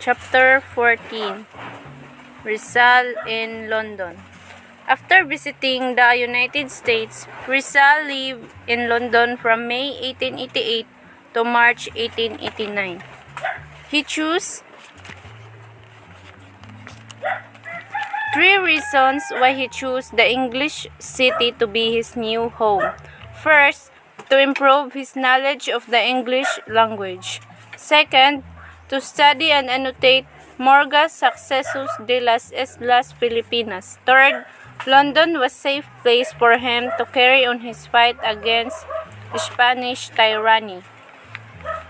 Chapter 14. Rizal in London. After visiting the United States, Rizal lived in London from May 1888 to March 1889. He chose three reasons why he chose the English city to be his new home. First, to improve his knowledge of the English language. Second, to study and annotate Morga's successus de las Islas Filipinas. Third, London was a safe place for him to carry on his fight against Spanish tyranny.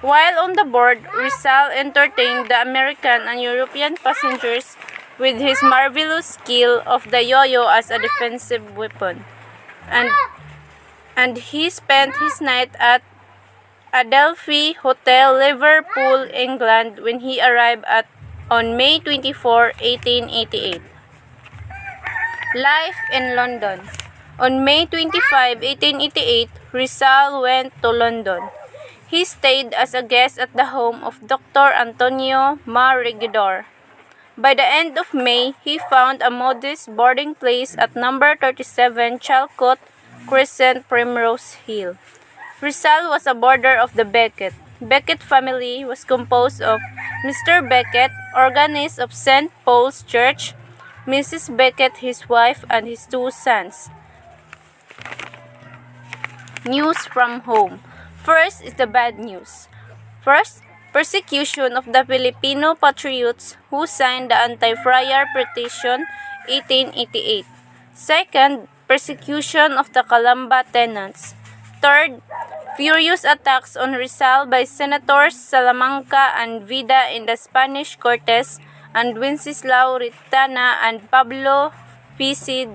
While on the board, Rizal entertained the American and European passengers with his marvelous skill of the yo-yo as a defensive weapon. And he spent his night at Adelphi Hotel, Liverpool, England, when he arrived on May 24, 1888. Life in London. On May 25, 1888, Rizal went to London. He stayed as a guest at the home of Dr. Antonio Regidor. By the end of May, he found a modest boarding place at number 37 Chalcot Crescent, Primrose Hill. Rizal was a boarder of the Becket. Becket family was composed of Mr. Becket, organist of St. Paul's Church, Mrs. Becket, his wife, and his two sons. News from home. First is the bad news. First, persecution of the Filipino patriots who signed the Anti-Friar Petition 1888. Second, persecution of the Calamba tenants. Third, furious attacks on Rizal by Senators Salamanca and Vida in the Spanish Cortes and Wenceslao Ritana and Pablo Pisid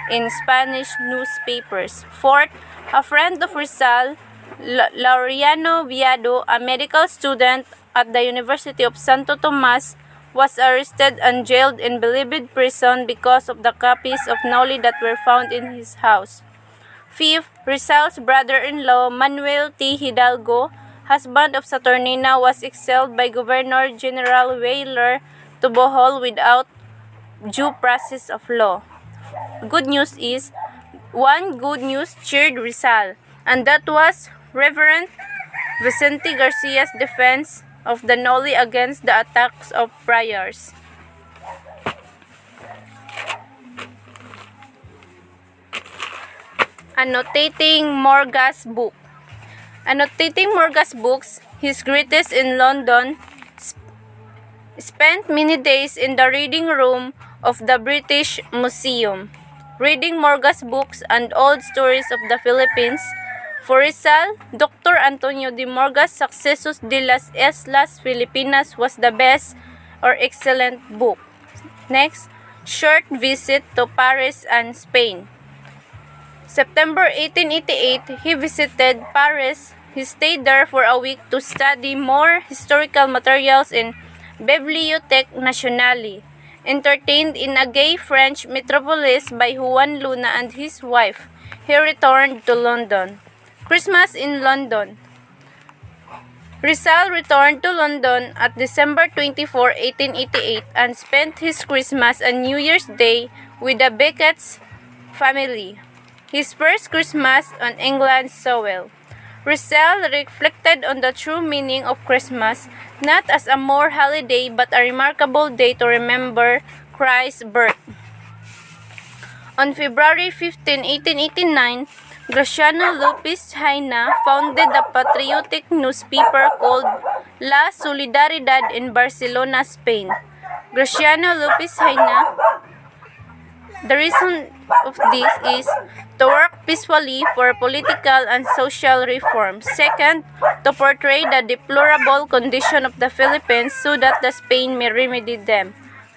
in Spanish newspapers. Fourth, a friend of Rizal, Laureano Viado, a medical student at the University of Santo Tomas, was arrested and jailed in Bilibid prison because of the copies of Noli that were found in his house. Fifth, Rizal's brother-in-law, Manuel T. Hidalgo, husband of Saturnina, was exiled by Governor General Weyler to Bohol without due process of law. Good news is, one good news cheered Rizal, and that was Reverend Vicente Garcia's defense of the Noli against the attacks of friars. Annotating Morga's book. Annotating Morga's books, his greatest in London, spent many days in the reading room of the British Museum, reading Morga's books and old stories of the Philippines. For Rizal, Dr. Antonio de Morga's Successus de las Islas Filipinas was the best or excellent book. Next, short visit to Paris and Spain. September 1888, he visited Paris. He stayed there for a week to study more historical materials in Bibliothèque Nationale, entertained in a gay French metropolis by Juan Luna and his wife. He returned to London. Christmas in London. Rizal returned to London at December 24, 1888 and spent his Christmas and New Year's Day with the Beckett's family. His first Christmas on England's soil. Rizal reflected on the true meaning of Christmas, not as a mere holiday but a remarkable day to remember Christ's birth. On February 15, 1889, Graciano Lopez Haina founded the patriotic newspaper called La Solidaridad in Barcelona, Spain. Graciano Lopez Haina. The reason of this is to work peacefully for political and social reforms. Second, to portray the deplorable condition of the Philippines so that the Spain may remedy them.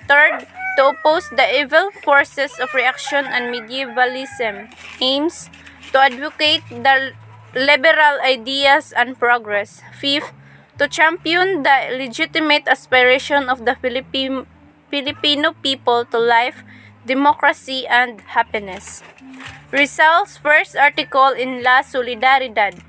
Third, to oppose the evil forces of reaction and medievalism. Aims, to advocate the liberal ideas and progress. Fifth, to champion the legitimate aspiration of the Filipino people to life, democracy, and happiness. Rizal's first article in La Solidaridad.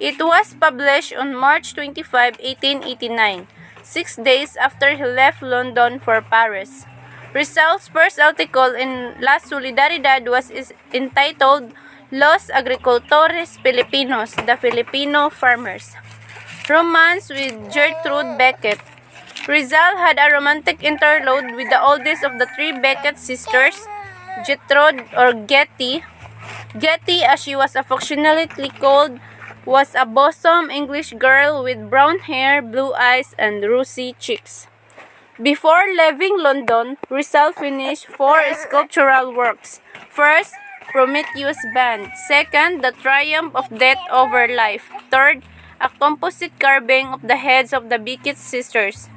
It was published on March 25, 1889. 6 days after he left London for Paris. Rizal's first article in La Solidaridad was entitled Los Agricultores Filipinos, the Filipino Farmers. Romance with Gertrude Becket. Rizal had a romantic interlude with the oldest of the three Becket sisters, Gertrude or Getty. Getty, as she was affectionately called, was a bosom English girl with brown hair, blue eyes, and rosy cheeks. Before leaving London, Rizal finished 4 sculptural works. First, Prometheus Band. Second, The Triumph of Death Over Life. Third, a composite carving of the heads of the Becket sisters,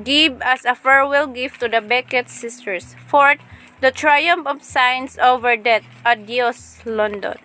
give as a farewell gift to the Becket sisters. Fourth, The Triumph of Science Over Death. Adios, London.